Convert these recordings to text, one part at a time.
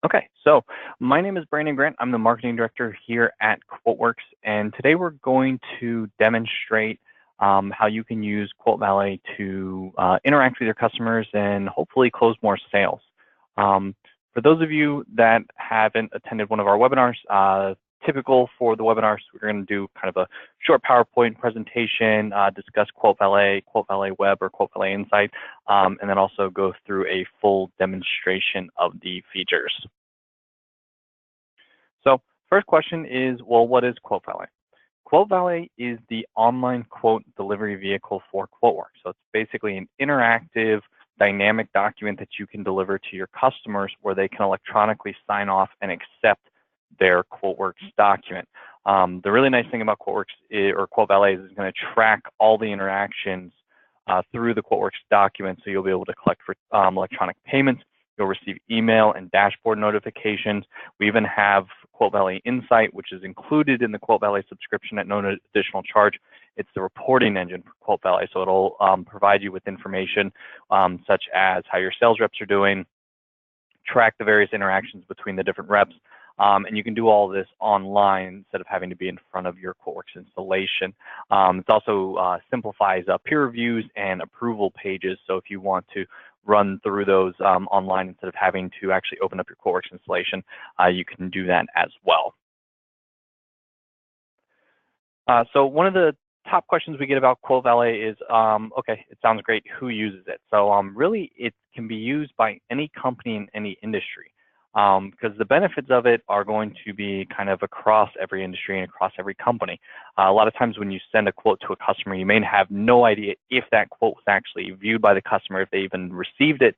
Okay, so my name is Brandon Grant. I'm the marketing director here at QuoteWorks, and today we're going to demonstrate how you can use QuoteValet to interact with your customers and hopefully close more sales. For those of you that haven't attended one of our webinars, typical for the webinars, we're going to do kind of a short PowerPoint presentation, discuss QuoteValet, QuoteValet Web, or QuoteValet Insight, and then also go through a full demonstration of the features. So first question is, well, what is QuoteValet? QuoteValet is the online quote delivery vehicle for QuoteWorks. So it's basically an interactive, dynamic document that you can deliver to your customers where they can electronically sign off and accept their QuoteWorks document. The really nice thing about QuoteWorks or QuoteValet is it's going to track all the interactions through the QuoteWorks document, so you'll be able to collect for electronic payments. You'll receive email and dashboard notifications. We even have Clovelly Insight, which is included in the QuoteValet subscription at no additional charge. It's the reporting engine for QuoteValet, so it'll provide you with information such as how your sales reps are doing, track the various interactions between the different reps, and you can do all this online instead of having to be in front of your QuoteWorks installation. It also simplifies peer reviews and approval pages, so if you want to run through those online instead of having to actually open up your QuoteWorks installation, you can do that as well. So one of the top questions we get about QuoteValet is, okay, it sounds great, who uses it? So really it can be used by any company in any industry, because the benefits of it are going to be kind of across every industry and across every company. A lot of times when you send a quote to a customer, you may have no idea if that quote was actually viewed by the customer, if they even received it,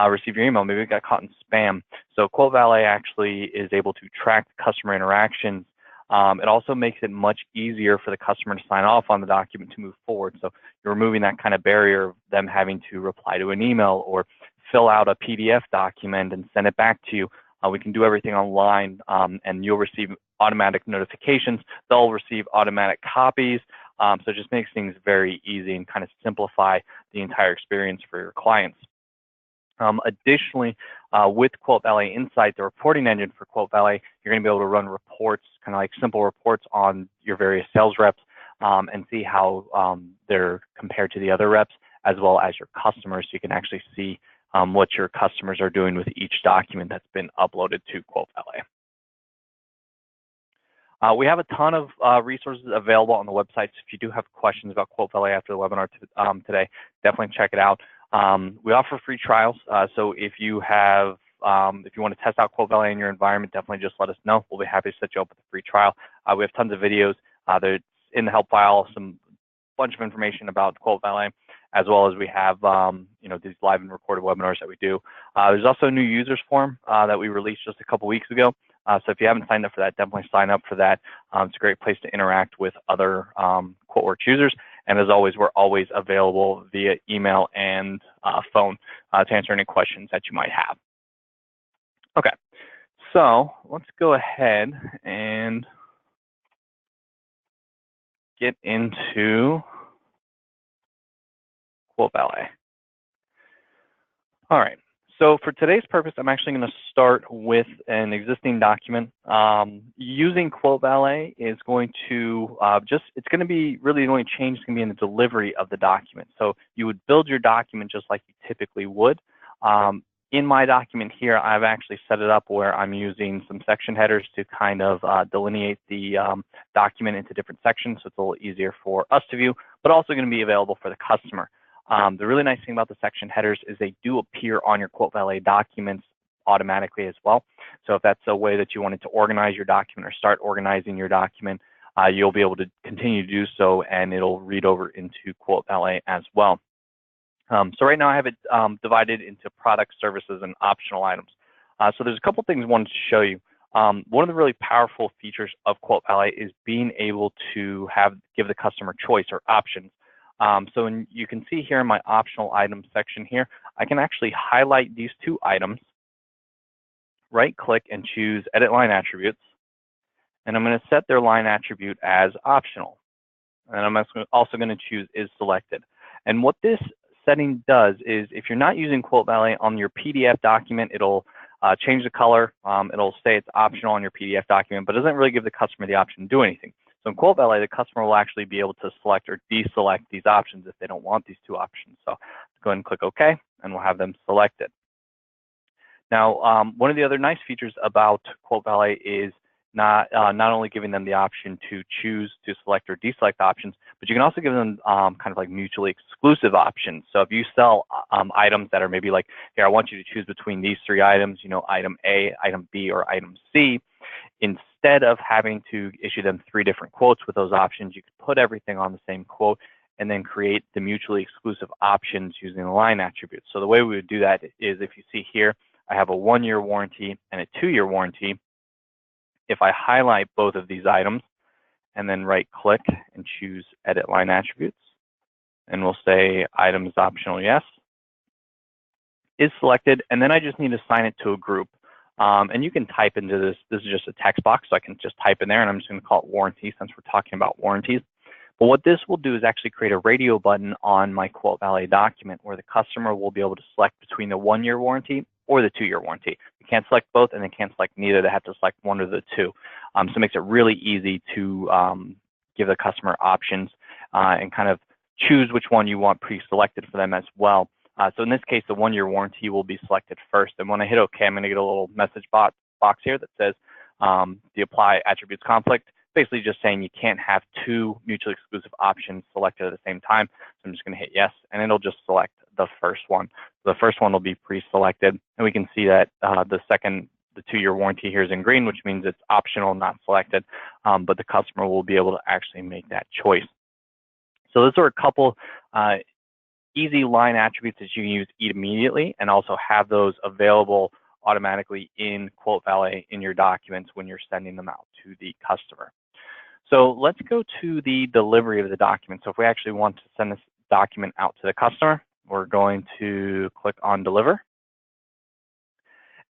received your email, maybe it got caught in spam. So QuoteValet actually is able to track customer interactions. It also makes it much easier for the customer to sign off on the document to move forward. So you're removing that kind of barrier of them having to reply to an email or fill out a PDF document and send it back to you. We can do everything online, and you'll receive automatic notifications. They'll receive automatic copies. So it just makes things very easy and kind of simplify the entire experience for your clients. Additionally, with QuoteValet Insight, the reporting engine for QuoteValet, you're going to be able to run reports, kind of like simple reports on your various sales reps, and see how they're compared to the other reps, as well as your customers. So you can actually see what your customers are doing with each document that's been uploaded to QuoteValet. We have a ton of resources available on the website. So if you do have questions about QuoteValet after the webinar today, definitely check it out. We offer free trials. So if you have, if you want to test out QuoteValet in your environment, definitely just let us know. We'll be happy to set you up with a free trial. We have tons of videos. There's in the help file some bunch of information about QuoteValet, as well as we have these live and recorded webinars that we do. There's also a new users forum that we released just a couple weeks ago. So if you haven't signed up for that, definitely sign up for that. It's a great place to interact with other QuoteWorks users. And as always, we're always available via email and phone to answer any questions that you might have. Okay, so let's go ahead and get into QuoteValet. All right, so for today's purpose, I'm actually going to start with an existing document. Using QuoteValet is going to it's going to be really the only change is going to be in the delivery of the document. So you would build your document just like you typically would. In my document here, I've actually set it up where I'm using some section headers to kind of delineate the document into different sections, so it's a little easier for us to view, but also going to be available for the customer. The really nice thing about the section headers is they do appear on your QuoteValet documents automatically as well. So if that's a way that you wanted to organize your document or start organizing your document, you'll be able to continue to do so, and it'll read over into QuoteValet as well. So right now I have it divided into product, services, and optional items. So there's a couple things I wanted to show you. One of the really powerful features of QuoteValet is being able to give the customer choice or options. So you can see here in my optional items section here, I can actually highlight these two items, right click and choose edit line attributes. And I'm going to set their line attribute as optional. And I'm also going to choose is selected. And what this setting does is if you're not using QuoteValet on your PDF document, it'll change the color. It'll say it's optional on your PDF document, but doesn't really give the customer the option to do anything. So in QuoteValet, the customer will actually be able to select or deselect these options if they don't want these two options. So go ahead and click OK, and we'll have them selected. Now, one of the other nice features about QuoteValet is not only giving them the option to choose to select or deselect options, but you can also give them kind of like mutually exclusive options. So if you sell items that are maybe like, here, I want you to choose between these three items, you know, item A, item B, or item C, instead of having to issue them 3 different quotes with those options, you can put everything on the same quote and then create the mutually exclusive options using the line attributes. So the way we would do that is, if you see here, I have a 1-year warranty and a 2-year warranty. If I highlight both of these items and then right click and choose edit line attributes, and we'll say items optional yes, is selected, and then I just need to assign it to a group. And you can type into this is just a text box, so I can just type in there, and I'm just going to call it warranty since we're talking about warranties. But what this will do is actually create a radio button on my QuoteValet document where the customer will be able to select between the 1-year warranty or the 2-year warranty. You can't select both, and they can't select neither. They have to select one of the two. So it makes it really easy to give the customer options and kind of choose which one you want pre-selected for them as well. So in this case, the 1-year warranty will be selected first. And when I hit OK, I'm going to get a little message box here that says the apply attributes conflict, basically just saying you can't have 2 mutually exclusive options selected at the same time. So I'm just going to hit yes, and it'll just select the first one. The first one will be pre-selected, and we can see that the 2-year warranty here is in green, which means it's optional, not selected, but the customer will be able to actually make that choice. So those are a couple easy line attributes that you can use immediately and also have those available automatically in QuoteValet in your documents when you're sending them out to the customer. So let's go to the delivery of the document. So if we actually want to send this document out to the customer, we're going to click on Deliver.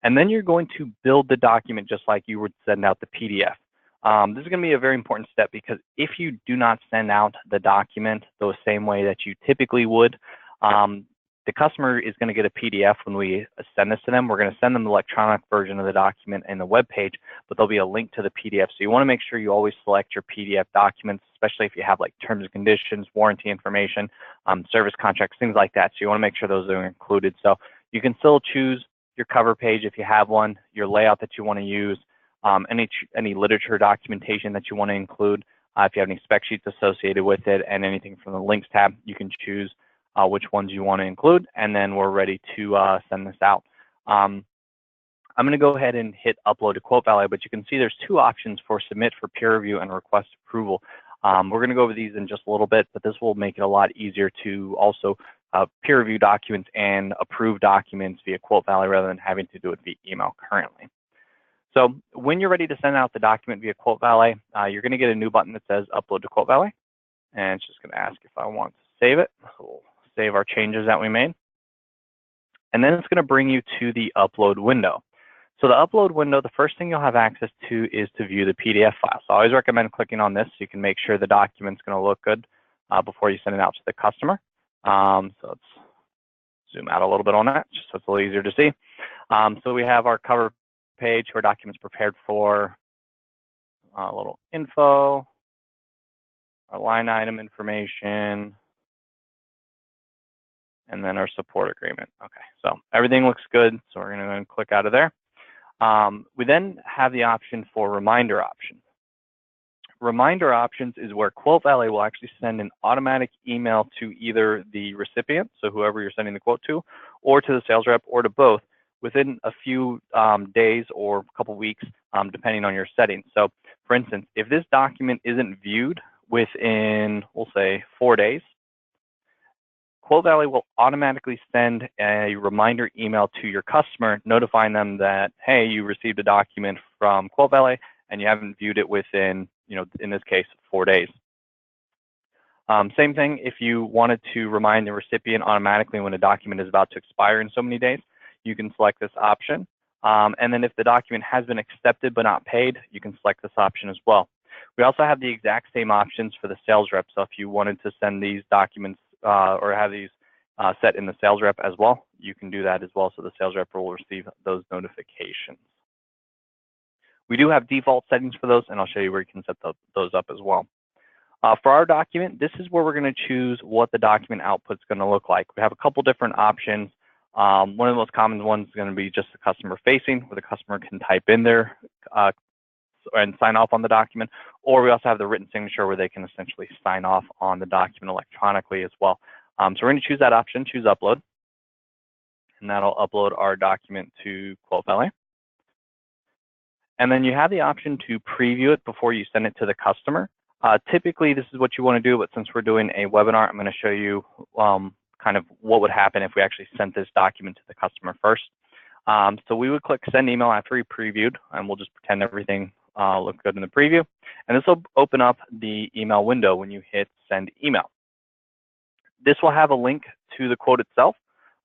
And then you're going to build the document just like you would send out the PDF. This is going to be a very important step because if you do not send out the document the same way that you typically would, the customer is going to get a PDF when we send this to them. We're going to send them the electronic version of the document and the web page, but there'll be a link to the PDF. So you want to make sure you always select your PDF documents, especially if you have like terms and conditions, warranty information, service contracts, things like that. So you want to make sure those are included. So you can still choose your cover page if you have one, your layout that you want to use, any literature documentation that you want to include. If you have any spec sheets associated with it and anything from the links tab, you can choose which ones you want to include, and then we're ready to send this out. I'm going to go ahead and hit upload to QuoteValet, but you can see there's 2 options for submit for peer review and request approval. We're going to go over these in just a little bit, but this will make it a lot easier to also peer review documents and approve documents via QuoteValet rather than having to do it via email currently. So when you're ready to send out the document via QuoteValet, you're going to get a new button that says upload to QuoteValet, and it's just going to ask if I want to save it. So we'll save our changes that we made. And then it's going to bring you to the upload window. So the upload window, the first thing you'll have access to is to view the PDF file. So I always recommend clicking on this so you can make sure the document's going to look good before you send it out to the customer. So let's zoom out a little bit on that, just so it's a little easier to see. So we have our cover page, our documents prepared for, a little info, our line item information, and then our support agreement. Okay, so everything looks good, so we're going to go and click out of there. We then have the option for reminder options. Reminder options is where QuoteValet will actually send an automatic email to either the recipient, so whoever you're sending the quote to, or to the sales rep, or to both within a few days or a couple weeks, depending on your settings. So for instance, if this document isn't viewed within, we'll say 4 days, QuoteValet will automatically send a reminder email to your customer notifying them that, hey, you received a document from QuoteValet and you haven't viewed it within, in this case, 4 days. Same thing, if you wanted to remind the recipient automatically when a document is about to expire in so many days, you can select this option. And then if the document has been accepted but not paid, you can select this option as well. We also have the exact same options for the sales rep. So if you wanted to send these documents or have these set in the sales rep as well, you can do that as well, so the sales rep will receive those notifications. We do have default settings for those, and I'll show you where you can set those up as well. For our document, this is where we're going to choose what the document output is going to look like. We have a couple different options. One of the most common ones is going to be just the customer facing, where the customer can type in their and sign off on the document, or we also have the written signature where they can essentially sign off on the document electronically as well. So we're going to choose that option, choose upload, and that'll upload our document to QuoteValet. And then you have the option to preview it before you send it to the customer. Typically, this is what you want to do, but since we're doing a webinar, I'm going to show you kind of what would happen if we actually sent this document to the customer first. So we would click send email after we previewed, and we'll just pretend everything looks good in the preview. And this will open up the email window when you hit send email. This will have a link to the quote itself.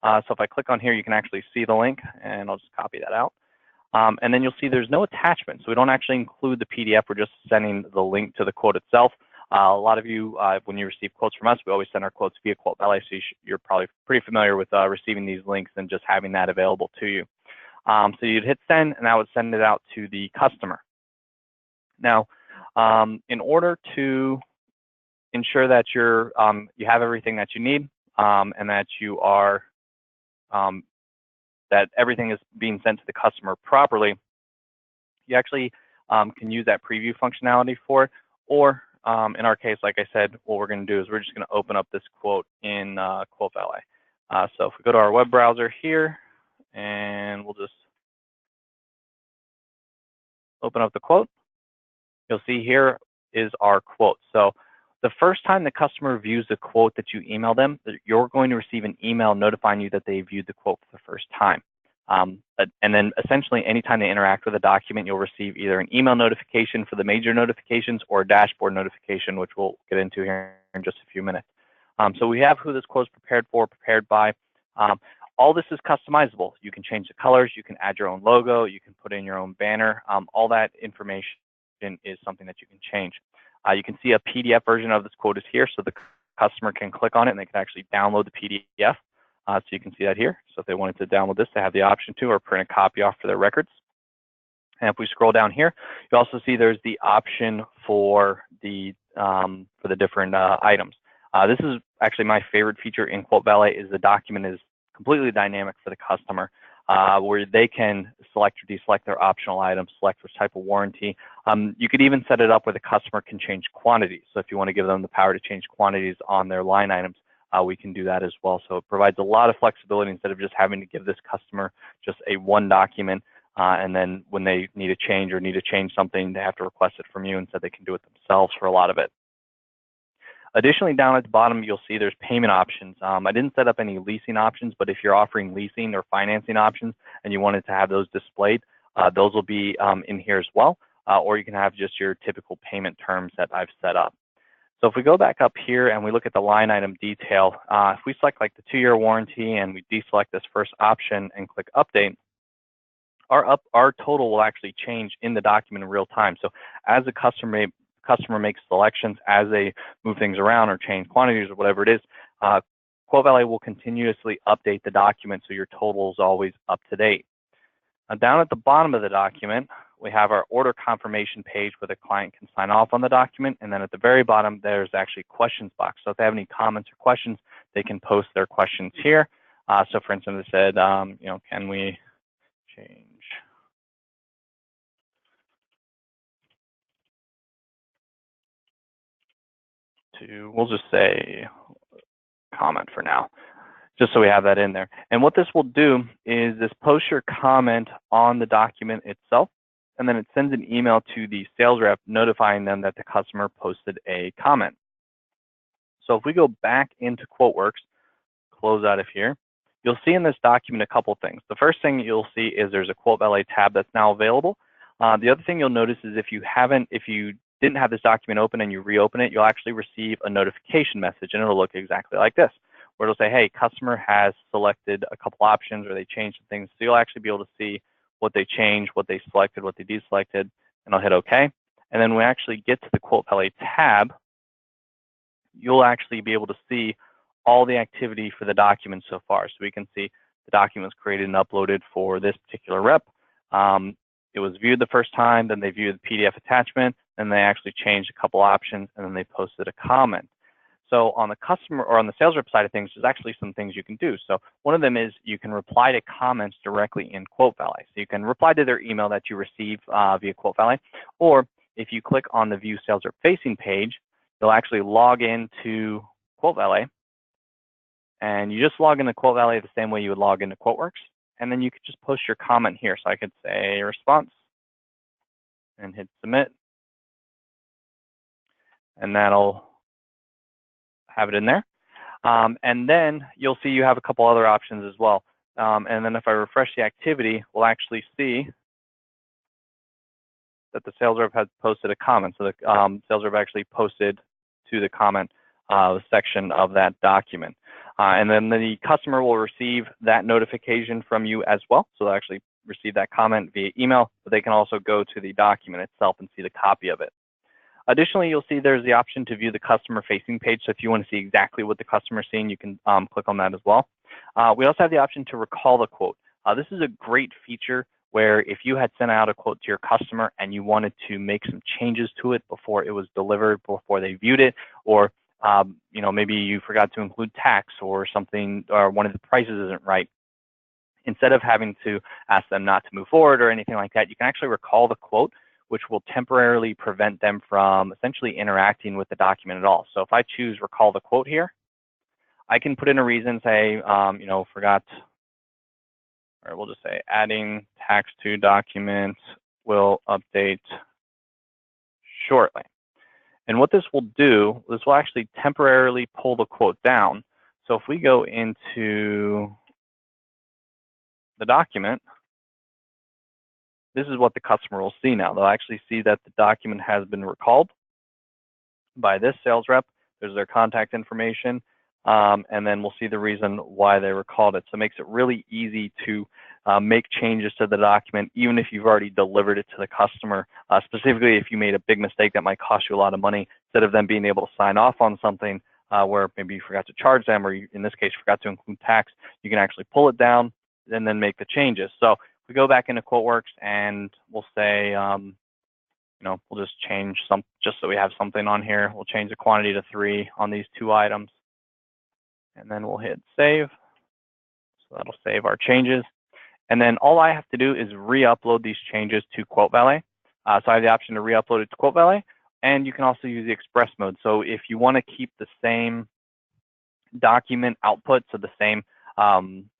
So if I click on here, you can actually see the link, and I'll just copy that out. And then you'll see there's no attachment, so we don't actually include the PDF. We're just sending the link to the quote itself. A lot of you, when you receive quotes from us, we always send our quotes via QuoteValet, so you're probably pretty familiar with receiving these links and just having that available to you. So you'd hit send, and that would send it out to the customer. Now, in order to ensure that you have everything that you need and that you are that everything is being sent to the customer properly, you actually can use that preview functionality for it. Or in our case, like I said, what we're going to do is we're just going to open up this quote in QuoteValet. So if we go to our web browser here, and we'll just open up the quote, you'll see here is our quote. So the first time the customer views the quote that you email them, you're going to receive an email notifying you that they viewed the quote for the first time. And then essentially anytime they interact with a document, you'll receive either an email notification for the major notifications or a dashboard notification, which we'll get into here in just a few minutes. So we have who this quote is prepared for, prepared by. All this is customizable. You can change the colors, you can add your own logo, you can put in your own banner. All that information is something that you can change. You can see a PDF version of this quote is here, so the customer can click on it and they can actually download the PDF. So you can see that here. So if they wanted to download this, they have the option to, or print a copy off for their records. And if we scroll down here, you also see there's the option for the different items. This is actually my favorite feature in QuoteValet, is the document is completely dynamic for the customer, where they can select or deselect their optional items, select which type of warranty. You could even set it up where the customer can change quantities. So if you want to give them the power to change quantities on their line items, we can do that as well. So it provides a lot of flexibility instead of just having to give this customer just one document, and then when they need a change or need to change something, they have to request it from you. Instead, they can do it themselves for a lot of it. Additionally, down at the bottom, you'll see there's payment options. I didn't set up any leasing options, but if you're offering leasing or financing options and you wanted to have those displayed, those will be in here as well, or you can have just your typical payment terms that I've set up. So if we go back up here and we look at the line item detail, if we select like the 2-year warranty and we deselect this first option and click update, our total will actually change in the document in real time. So as the customer makes selections, as they move things around or change quantities or whatever it is, QuoteValet will continuously update the document so your total is always up to date. Now, down at the bottom of the document, we have our order confirmation page where the client can sign off on the document, and then at the very bottom, there's actually a questions box. So if they have any comments or questions, they can post their questions here. So for instance, they said, can we change to, we'll just say comment for now, just so we have that in there. And what this will do is this post your comment on the document itself, and then it sends an email to the sales rep notifying them that the customer posted a comment. So if we go back into QuoteWorks, close out of here, you'll see in this document a couple things. The first thing you'll see is there's a QuoteValet tab that's now available. The other thing you'll notice is if you didn't have this document open and you reopen it, you'll actually receive a notification message, and it'll look exactly like this, where it'll say, hey, customer has selected a couple options, or they changed some things. So you'll actually be able to see what they changed, what they selected, what they deselected, and I'll hit OK. And then when we actually get to the QuoteValet tab, you'll actually be able to see all the activity for the document so far. So we can see the document was created and uploaded for this particular rep. It was viewed the first time, then they viewed the PDF attachment, and they actually changed a couple options, and then they posted a comment. So on the customer or on the sales rep side of things, there's actually some things you can do. So one of them is you can reply to comments directly in QuoteValet. So you can reply to their email that you receive via QuoteValet, or if you click on the View Sales Rep Facing page, you'll actually log into QuoteValet, and you just log into QuoteValet the same way you would log into QuoteWorks, and then you could just post your comment here. So I could say response and hit submit, and that'll have it in there. And then you'll see you have a couple other options as well. And then if I refresh the activity, we'll actually see that the sales rep has posted a comment. So the sales rep actually posted to the comment section of that document. And then the customer will receive that notification from you as well. So they'll actually receive that comment via email, but they can also go to the document itself and see the copy of it. Additionally, you'll see there's the option to view the customer-facing page. So if you want to see exactly what the customer is seeing, you can click on that as well. We also have the option to recall the quote. This is a great feature where if you had sent out a quote to your customer and you wanted to make some changes to it before it was delivered, before they viewed it, or you know, maybe you forgot to include tax or something, or one of the prices isn't right, instead of having to ask them not to move forward or anything like that, you can actually recall the quote, which will temporarily prevent them from essentially interacting with the document at all. So if I choose recall the quote here, I can put in a reason, say, you know, forgot, or we'll just say adding tax to document will update shortly. And what this will do, this will actually temporarily pull the quote down. So if we go into the document, this is what the customer will see now. They'll actually see that the document has been recalled by this sales rep. There's their contact information, and then we'll see the reason why they recalled it. So it makes it really easy to make changes to the document, even if you've already delivered it to the customer, specifically if you made a big mistake that might cost you a lot of money. Instead of them being able to sign off on something where maybe you forgot to charge them, or you, in this case, forgot to include tax, you can actually pull it down and then make the changes. So we go back into QuoteWorks and we'll say, you know, we'll just change some, just so we have something on here. We'll change the quantity to 3 on these 2 items, and then we'll hit save. So that'll save our changes. And then all I have to do is re-upload these changes to QuoteValet. So I have the option to re-upload it to QuoteValet, and you can also use the express mode. So if you want to keep the same document output, so the same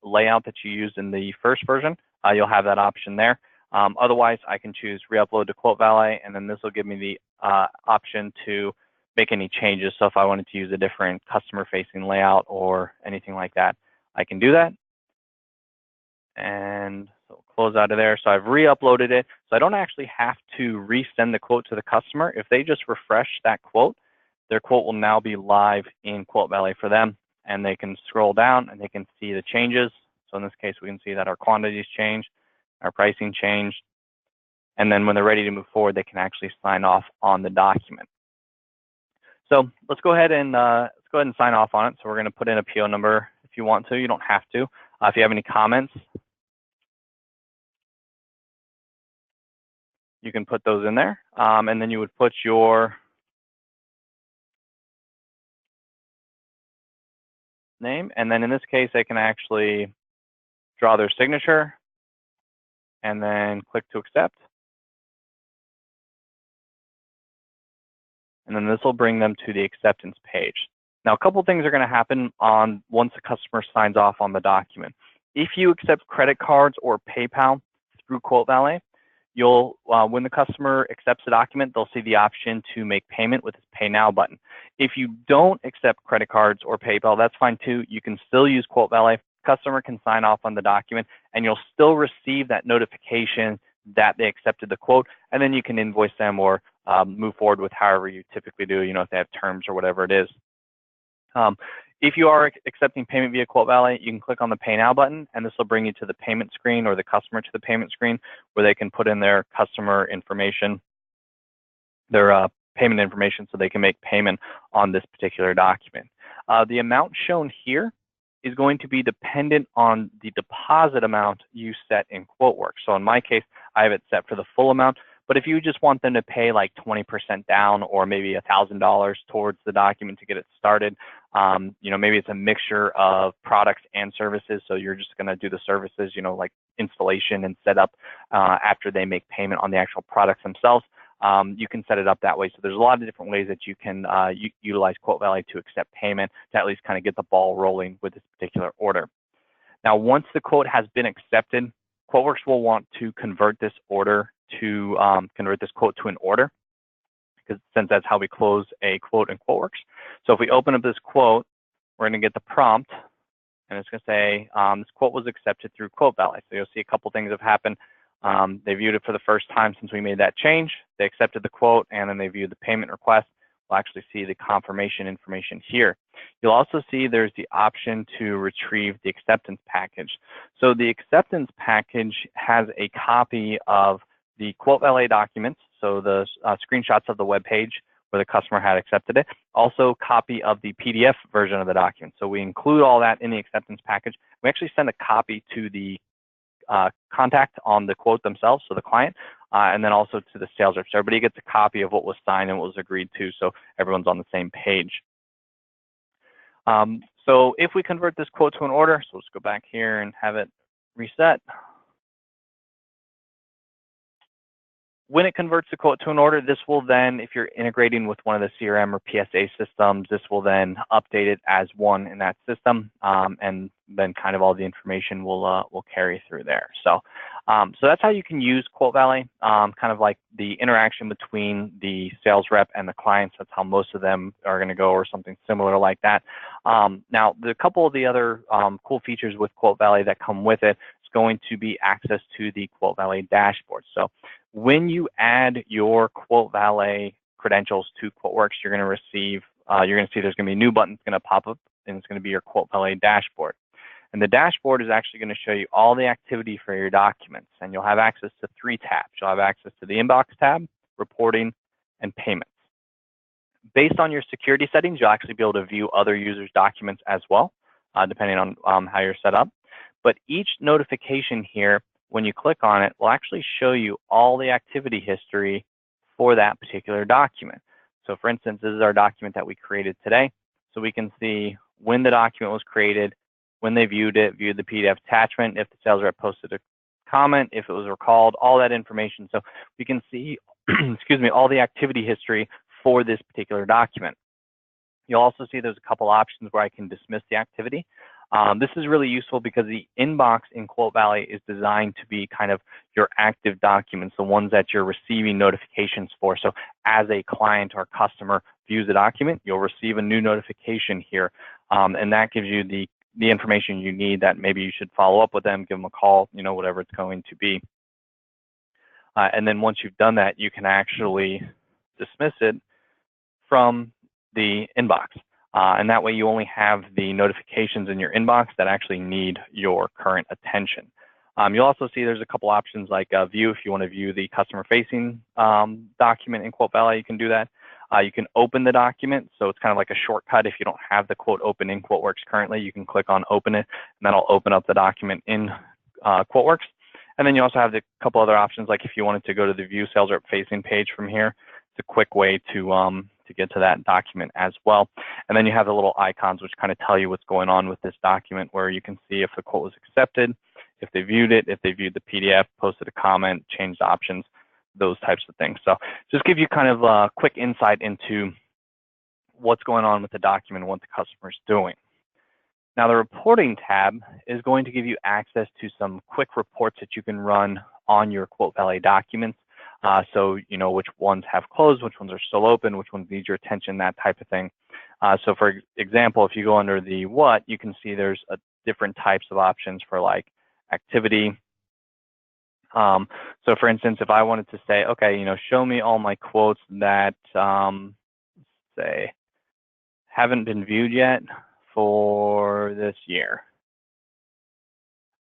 layout that you used in the first version, you'll have that option there. Otherwise, I can choose re-upload to QuoteValet, and then this will give me the option to make any changes. So if I wanted to use a different customer-facing layout or anything like that, I can do that. And so close out of there. So I've re-uploaded it. So I don't actually have to resend the quote to the customer. If they just refresh that quote, their quote will now be live in QuoteValet for them, and they can scroll down and they can see the changes. So in this case, we can see that our quantities changed, our pricing changed, and then when they're ready to move forward, they can actually sign off on the document. So let's go ahead and sign off on it. So we're going to put in a PO number if you want to. You don't have to. If you have any comments, you can put those in there, and then you would put your name, and then in this case, they can actually draw their signature and then click to accept. And then this will bring them to the acceptance page. Now, a couple things are going to happen once the customer signs off on the document. If you accept credit cards or PayPal through QuoteValet, you'll, when the customer accepts the document, they'll see the option to make payment with this Pay Now button. If you don't accept credit cards or PayPal, that's fine too. You can still use QuoteValet. Customer can sign off on the document, and you'll still receive that notification that they accepted the quote, and then you can invoice them or move forward with however you typically do, you know, if they have terms or whatever it is. If you are accepting payment via QuoteValet, you can click on the Pay Now button, and this will bring you to the payment screen, or the customer to the payment screen, where they can put in their customer information, their payment information, so they can make payment on this particular document. The amount shown here is going to be dependent on the deposit amount you set in QuoteWorks. So in my case, I have it set for the full amount, but if you just want them to pay like 20% down or maybe $1,000 towards the document to get it started, you know, maybe it's a mixture of products and services. So you're just going to do the services, you know, like installation and setup after they make payment on the actual products themselves. You can set it up that way. So there's a lot of different ways that you can utilize QuoteValet to accept payment to at least kind of get the ball rolling with this particular order. Now, once the quote has been accepted, QuoteWorks will want to convert this order to convert this quote to an order, because since that's how we close a quote in QuoteWorks. So if we open up this quote, we're going to get the prompt, and it's going to say this quote was accepted through QuoteValet. So you'll see a couple things have happened. They viewed it for the first time since we made that change. They accepted the quote, and then they viewed the payment request. We'll actually see the confirmation information here. You'll also see there's the option to retrieve the acceptance package. So the acceptance package has a copy of the QuoteValet documents, so the screenshots of the web page where the customer had accepted it, also copy of the PDF version of the document. So we include all that in the acceptance package. We actually send a copy to the contact on the quote themselves, so the client, and then also to the sales rep. So everybody gets a copy of what was signed and what was agreed to, so everyone's on the same page. So if we convert this quote to an order, so let's go back here and have it reset. When it converts the quote to an order, this will then, if you're integrating with one of the CRM or PSA systems, this will then update it as one in that system, and then kind of all the information will carry through there. So, so that's how you can use QuoteValet, kind of like the interaction between the sales rep and the clients. That's how most of them are going to go, or something similar like that. Now, a couple of the other cool features with QuoteValet that come with it is going to be access to the QuoteValet dashboard. So when you add your QuoteValet credentials to QuoteWorks, you're going to receive, you're going to see there's going to be a new button that's going to pop up, and it's going to be your QuoteValet dashboard. And the dashboard is actually going to show you all the activity for your documents, and you'll have access to 3 tabs. You'll have access to the inbox tab, reporting, and payments. Based on your security settings, you'll actually be able to view other users' documents as well, depending on how you're set up. But each notification here, when you click on it, will actually show you all the activity history for that particular document. So for instance, this is our document that we created today. So we can see when the document was created, when they viewed it, viewed the PDF attachment, if the sales rep posted a comment, if it was recalled, all that information. So we can see, excuse me, all the activity history for this particular document. You'll also see there's a couple options where I can dismiss the activity. This is really useful because the inbox in QuoteValet is designed to be kind of your active documents, the ones that you're receiving notifications for. So as a client or customer views a document, you'll receive a new notification here, and that gives you the information you need that maybe you should follow up with them, give them a call, you know, whatever it's going to be. And then once you've done that, you can actually dismiss it from the inbox. And that way you only have the notifications in your inbox that actually need your current attention. You'll also see there's a couple options like view. If you want to view the customer-facing document in QuoteValet, you can do that. You can open the document, so it's kind of like a shortcut. If you don't have the quote open in QuoteWorks currently, you can click on open it, and that'll open up the document in QuoteWorks. And then you also have a couple other options, like if you wanted to go to the view sales rep facing page from here, it's a quick way to get to that document as well. And then you have the little icons which kind of tell you what's going on with this document, where you can see if the quote was accepted, if they viewed it, if they viewed the PDF, posted a comment, changed options, those types of things. So just give you kind of a quick insight into what's going on with the document and what the customer is doing. Now the reporting tab is going to give you access to some quick reports that you can run on your QuoteValet documents. So you know which ones have closed, which ones are still open, which ones need your attention, that type of thing. So for example, if you go under the what, you can see there's different types of options for like activity. So for instance, if I wanted to say, okay, you know, show me all my quotes that say haven't been viewed yet for this year.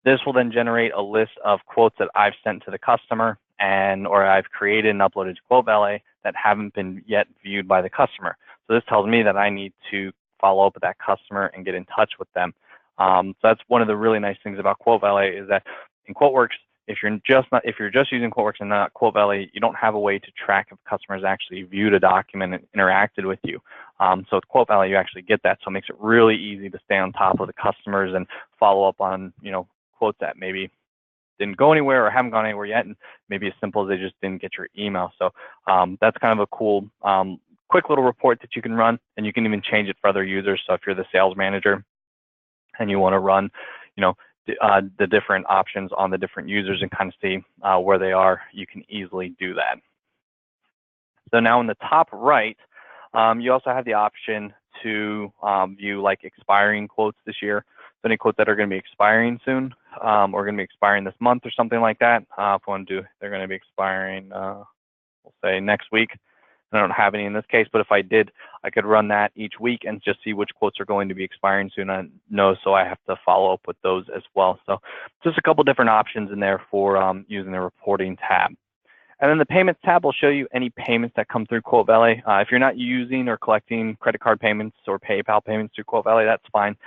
This will then generate a list of quotes that I've sent to the customer or I've created and uploaded to QuoteValet that haven't been yet viewed by the customer. So this tells me that I need to follow up with that customer and get in touch with them. So that's one of the really nice things about QuoteValet is that in QuoteWorks, if you're just using QuoteWorks and not QuoteValet, you don't have a way to track if customers actually viewed a document and interacted with you. So with QuoteValet, you actually get that. So it makes it really easy to stay on top of the customers and follow up on, quotes that maybe didn't go anywhere or haven't gone anywhere yet, and maybe as simple as they just didn't get your email. So that's kind of a cool, quick little report that you can run, and you can even change it for other users. So if you're the sales manager and you want to run, the different options on the different users and kind of see where they are, you can easily do that. So now in the top right, you also have the option to view like expiring quotes this year. So any quotes that are going to be expiring soon or going to be expiring this month or something like that. If I want to do, they're going to be expiring, we'll say next week. I don't have any in this case, but if I did, I could run that each week and just see which quotes are going to be expiring soon. I know, so I have to follow up with those as well. So just a couple different options in there for using the reporting tab. And then the payments tab will show you any payments that come through QuoteValet. If you're not using or collecting credit card payments or PayPal payments through QuoteValet, that's fine.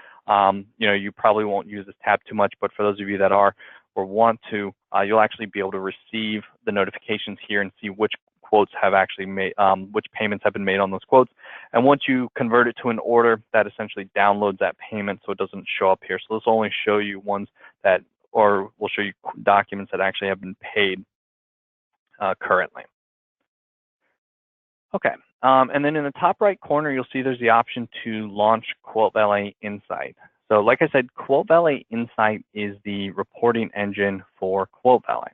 You probably won't use this tab too much, but for those of you that are or want to, you'll actually be able to receive the notifications here and see which quotes have actually made, which payments have been made on those quotes. And once you convert it to an order, that essentially downloads that payment so it doesn't show up here. So this will only show you ones that, or will show you documents that actually have been paid currently. Okay, and then in the top right corner, you'll see there's the option to launch QuoteValet Insight. So like I said, QuoteValet Insight is the reporting engine for QuoteValet.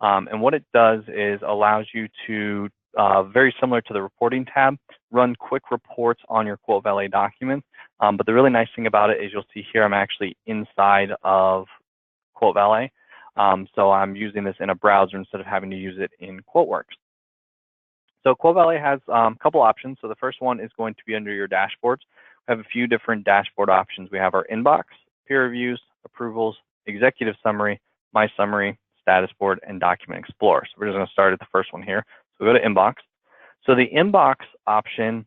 And what it does is allows you to, very similar to the reporting tab, run quick reports on your QuoteValet documents. But the really nice thing about it is you'll see here I'm actually inside of QuoteValet. So I'm using this in a browser instead of having to use it in QuoteWorks. So QuoteValet has a couple options. So the first one is going to be under your dashboards. We have a few different dashboard options. We have our inbox, peer reviews, approvals, executive summary, my summary, status board, and document explorer. So we're just going to start at the first one here. So go to inbox. So the inbox option,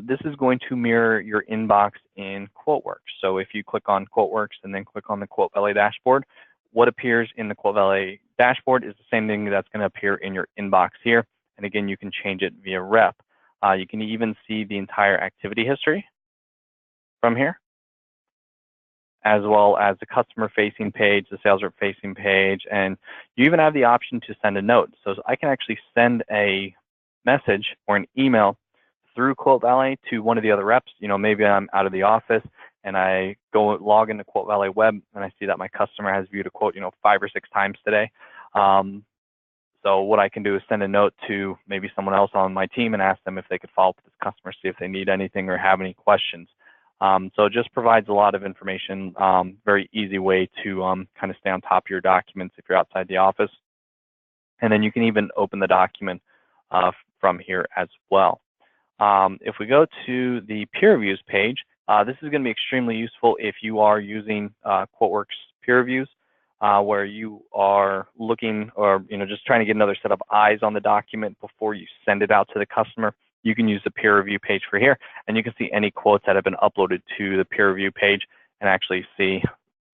this is going to mirror your inbox in QuoteWorks. So if you click on QuoteWorks and then click on the QuoteValet dashboard, what appears in the QuoteValet dashboard is the same thing that's going to appear in your inbox here. And again, you can change it via rep. You can even see the entire activity history from here, as well as the customer-facing page, the sales rep-facing page, and you even have the option to send a note. So I can actually send a message or an email through QuoteValet to one of the other reps. Maybe I'm out of the office and I go log into QuoteValet web and I see that my customer has viewed a quote, 5 or 6 times today. So what I can do is send a note to maybe someone else on my team and ask them if they could follow up with this customer, see if they need anything or have any questions. So it just provides a lot of information, very easy way to kind of stay on top of your documents if you're outside the office. And then you can even open the document from here as well. If we go to the peer reviews page, this is going to be extremely useful if you are using QuoteWorks peer reviews, where you are looking or just trying to get another set of eyes on the document before you send it out to the customer. You can use the peer review page for here, and you can see any quotes that have been uploaded to the peer review page and actually see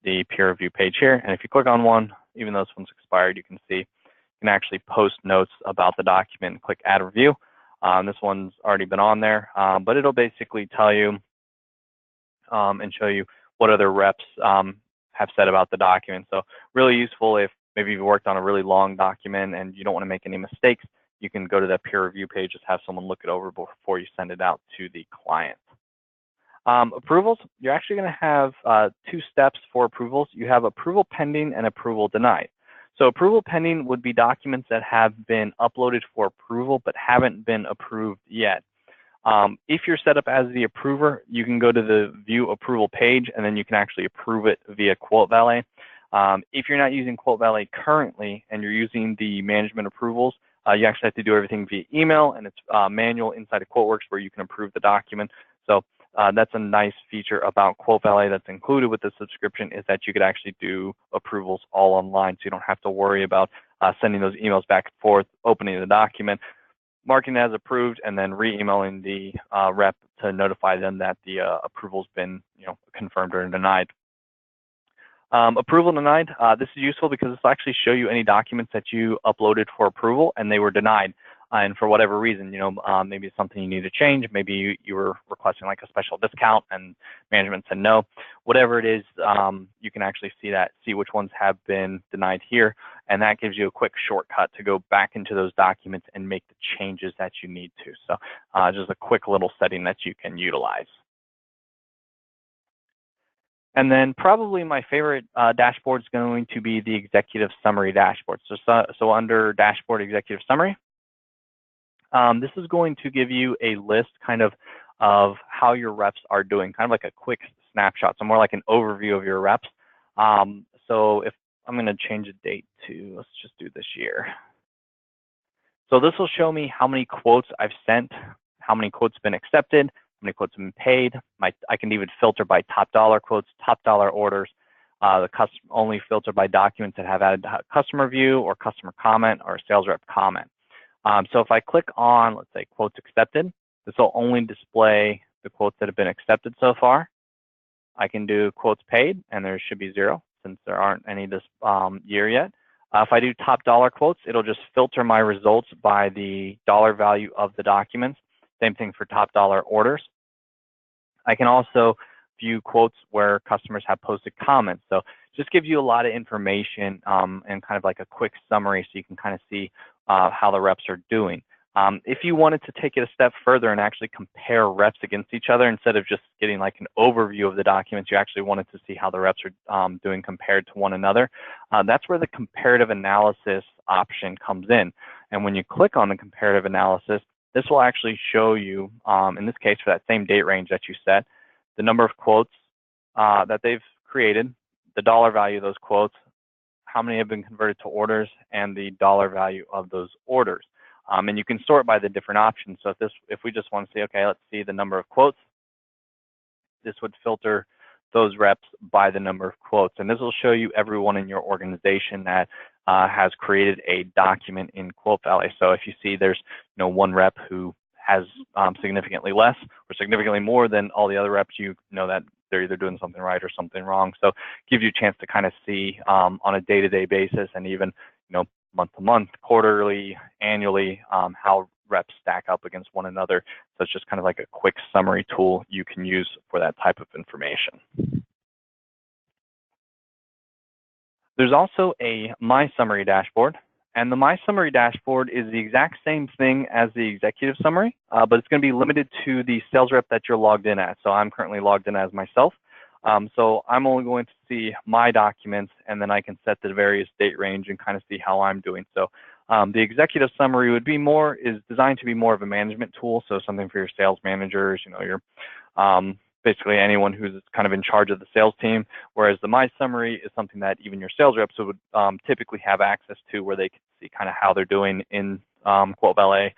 the peer review page here. And if you click on one, even though this one's expired, you can see you can actually post notes about the document and click add review. This one's already been on there, but it'll basically tell you and show you what other reps have said about the document. So really useful if maybe you've worked on a really long document and you don't want to make any mistakes. You can go to that peer review page, just have someone look it over before you send it out to the client. Approvals, you're actually going to have 2 steps for approvals. You have approval pending and approval denied. So approval pending would be documents that have been uploaded for approval but haven't been approved yet. If you're set up as the approver, you can go to the view approval page and then you can actually approve it via QuoteValet. If you're not using QuoteValet currently and you're using the management approvals, you actually have to do everything via email, and it's manual inside of QuoteWorks where you can approve the document. So that's a nice feature about QuoteValet that's included with the subscription, is that you could actually do approvals all online, so you don't have to worry about sending those emails back and forth, opening the document. marking it as approved, and then re-emailing the rep to notify them that the approval's been confirmed or denied. Approval denied. This is useful because this will actually show you any documents that you uploaded for approval and they were denied. And for whatever reason, maybe it's something you need to change. Maybe you were requesting like a special discount and management said no. Whatever it is, you can actually see which ones have been denied here. And that gives you a quick shortcut to go back into those documents and make the changes that you need to. So just a quick little setting that you can utilize. And then probably my favorite dashboard is going to be the executive summary dashboard. So under dashboard executive summary, this is going to give you a list kind of how your reps are doing, kind of like a quick snapshot. So more like an overview of your reps. So if I'm going to change the date to, let's just do this year. So this will show me how many quotes I've sent, how many quotes have been accepted, how many quotes have been paid. I can even filter by top dollar quotes, top dollar orders. Only filter by documents that have added customer view or customer comment or sales rep comment. So if I click on, let's say, quotes accepted, this will only display the quotes that have been accepted so far. I can do quotes paid, and there should be 0 since there aren't any this year yet. If I do top dollar quotes, it'll just filter my results by the dollar value of the documents. Same thing for top dollar orders. I can also view quotes where customers have posted comments. So just gives you a lot of information and kind of like a quick summary so you can kind of see how the reps are doing. If you wanted to take it a step further and actually compare reps against each other instead of just getting like an overview of the documents, you actually wanted to see how the reps are doing compared to one another. That's where the comparative analysis option comes in. And when you click on the comparative analysis, this will actually show you, in this case, for that same date range that you set, the number of quotes that they've created, the dollar value of those quotes, how many have been converted to orders, and the dollar value of those orders. And you can sort by the different options. So if we just want to see, okay, let's see the number of quotes, this would filter those reps by the number of quotes. And this will show you everyone in your organization that has created a document in QuoteValet. So if you see there's one rep who has significantly less or significantly more than all the other reps, you know that they're either doing something right or something wrong. So it gives you a chance to kind of see on a day-to-day basis and even month-to-month, quarterly, annually, how reps stack up against one another. So it's just kind of like a quick summary tool you can use for that type of information. There's also a My Summary dashboard, and the My Summary dashboard is the exact same thing as the executive summary, but it's going to be limited to the sales rep that you're logged in as. So I'm currently logged in as myself. So I'm only going to see my documents, and then I can set the various date range and kind of see how I'm doing. So the executive summary is designed to be more of a management tool. So something for your sales managers, your basically anyone who's kind of in charge of the sales team, whereas the My Summary is something that even your sales reps would typically have access to, where they can see kind of how they're doing in QuoteValet,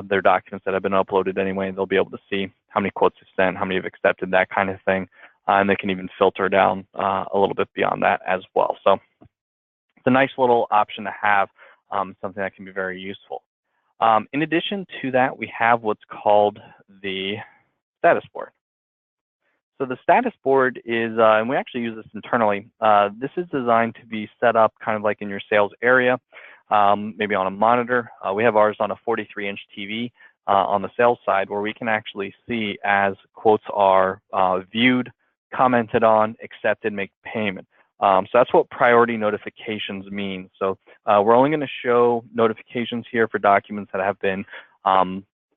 their documents that have been uploaded anyway. They'll be able to see how many quotes they've sent, how many have accepted, that kind of thing. And they can even filter down a little bit beyond that as well. So it's a nice little option to have, something that can be very useful. In addition to that, we have what's called the status board. So the status board is, and we actually use this internally, this is designed to be set up kind of like in your sales area, maybe on a monitor. We have ours on a 43-inch TV on the sales side, where we can actually see as quotes are viewed, commented on, accepted, make payment. So that's what priority notifications mean. So we're only going to show notifications here for documents that have been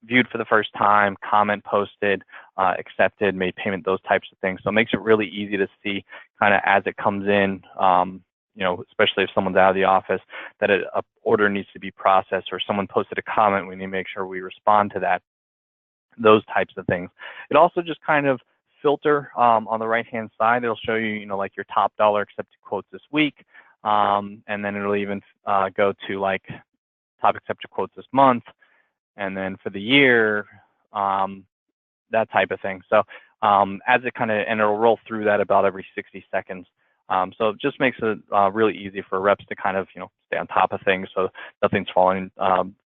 viewed for the first time, comment posted, accepted, made payment, those types of things. So it makes it really easy to see kind of as it comes in, especially if someone's out of the office, that an order needs to be processed, or someone posted a comment, we need to make sure we respond to that, those types of things. It also just kind of filter on the right-hand side. It'll show you, like your top dollar accepted quotes this week, and then it'll even go to like top accepted quotes this month, and then for the year, that type of thing. So as it kind of, and it'll roll through that about every 60 seconds. So it just makes it really easy for reps to kind of, stay on top of things, so nothing's falling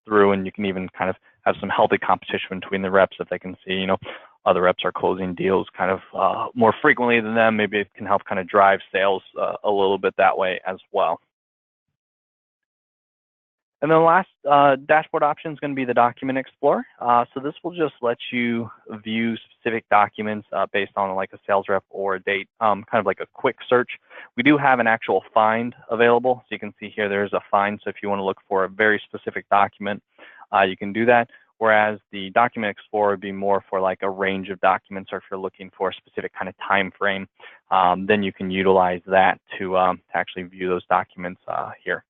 through, and you can even kind of have some healthy competition between the reps if they can see, you know, other reps are closing deals kind of more frequently than them. Maybe it can help kind of drive sales a little bit that way as well. And then the last dashboard option is going to be the Document Explorer. So this will just let you view specific documents based on like a sales rep or a date, kind of like a quick search. We do have an actual find available. So you can see here there's a find. So if you want to look for a very specific document, you can do that. Whereas the Document Explorer would be more for like a range of documents, or if you're looking for a specific kind of time frame, then you can utilize that to actually view those documents here.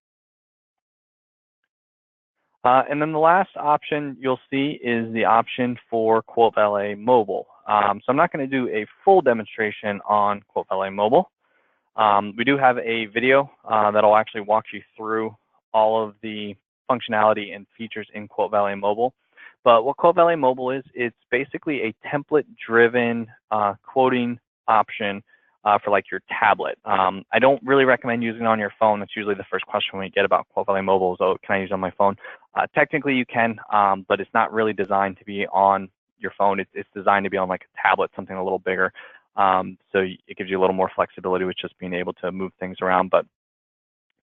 And then the last option you'll see is the option for QuoteValet Mobile. So I'm not going to do a full demonstration on QuoteValet Mobile. We do have a video that'll actually walk you through all of the functionality and features in QuoteValet Mobile. But what QuoteValet Mobile is, it's basically a template-driven quoting option for like your tablet. I don't really recommend using it on your phone. That's usually the first question we get about QuoteValet Mobile is, oh, can I use it on my phone? Technically you can, but it's not really designed to be on your phone. It's designed to be on like a tablet, something a little bigger. So it gives you a little more flexibility with just being able to move things around. But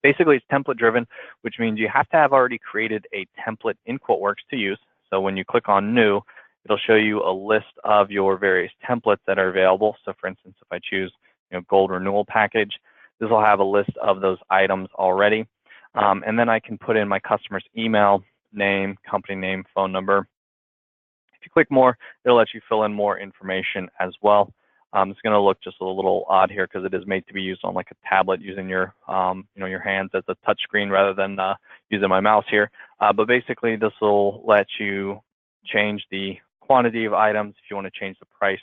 basically it's template driven, which means you have to have already created a template in QuoteWorks to use. So when you click on New, it'll show you a list of your various templates that are available. So for instance, if I choose, you know, Gold Renewal Package, this will have a list of those items already. And then I can put in my customer's email, name, company name, phone number. If you click more, it'll let you fill in more information as well. It's going to look just a little odd here because it is made to be used on like a tablet using your, you know, your hands as a touch screen rather than using my mouse here. But basically, this will let you change the quantity of items. If you want to change the price,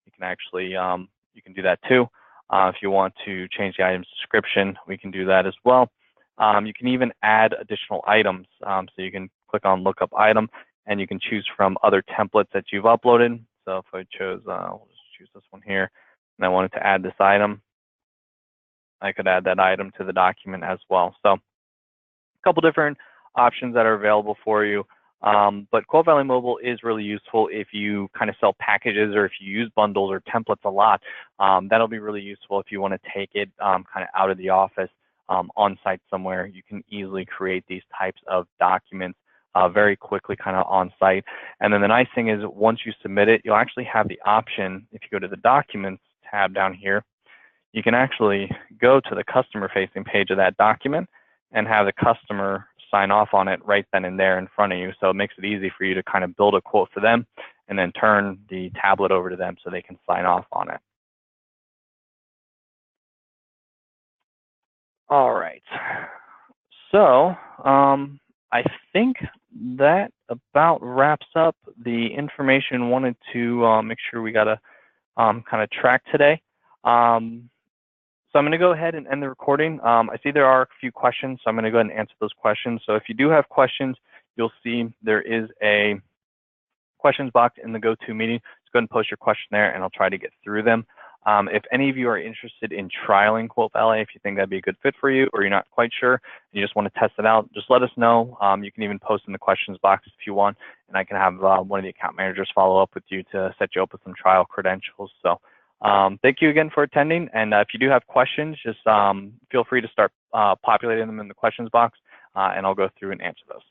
you can actually you can do that too. If you want to change the item's description, we can do that as well. You can even add additional items. So you can click on Lookup Item, and you can choose from other templates that you've uploaded. So if I chose, we'll just choose this one here, and I wanted to add this item, I could add that item to the document as well. So a couple different options that are available for you. But QuoteValet Mobile is really useful if you kind of sell packages or if you use bundles or templates a lot. That'll be really useful if you want to take it kind of out of the office on site somewhere. You can easily create these types of documents very quickly kind of on site. And then the nice thing is once you submit it, you'll actually have the option, if you go to the Documents tab down here, you can actually go to the customer facing page of that document and have the customer sign off on it right then and there in front of you. So it makes it easy for you to kind of build a quote for them and then turn the tablet over to them so they can sign off on it. All right. So I think that about wraps up the information I wanted to make sure we got a kind of track today. So I'm going to go ahead and end the recording. I see there are a few questions, so I'm going to go ahead and answer those questions. So if you do have questions, you'll see there is a questions box in the GoToMeeting. Just go ahead and post your question there, and I'll try to get through them. If any of you are interested in trialing QuoteValet, if you think that'd be a good fit for you, or you're not quite sure, and you just want to test it out, just let us know. You can even post in the questions box if you want, and I can have one of the account managers follow up with you to set you up with some trial credentials. So thank you again for attending, and if you do have questions, just feel free to start populating them in the questions box, and I'll go through and answer those.